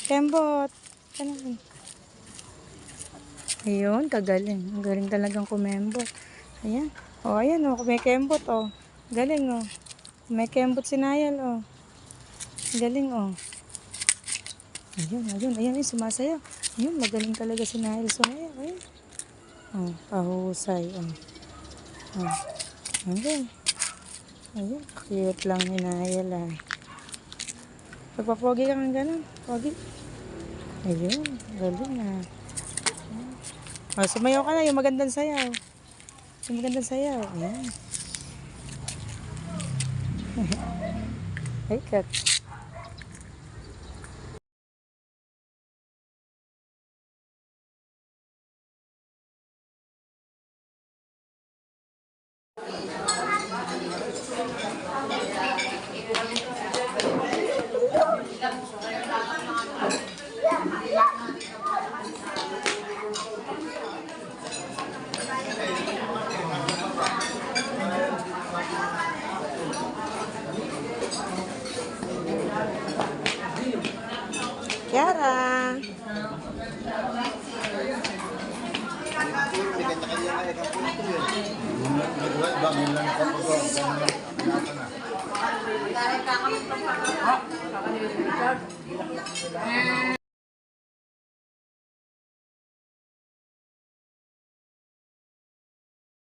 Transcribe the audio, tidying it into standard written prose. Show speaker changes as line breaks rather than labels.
Kembot. Ano? Ayun, kagaling. Ang galing talagang kumembot. Ayan. O, ayan o. May kembot o. Galing o. May kembot si Nayal o. Galing o. Ayun, ayun. Ayan, ayun. Sumasayaw. Ayun, magaling talaga si Nayal. Sumayaw. Ayun. O, pahusay o. O. Ayun. Ayun. Cute lang ni Nayal ah. Pagpapogi lang ang ganun. Pogi. Ayun. Galing ah. O, sumayaw ka na. Yung magandang sayaw. Yung magandang sayaw. Ayan. Ay, kat. Kiara.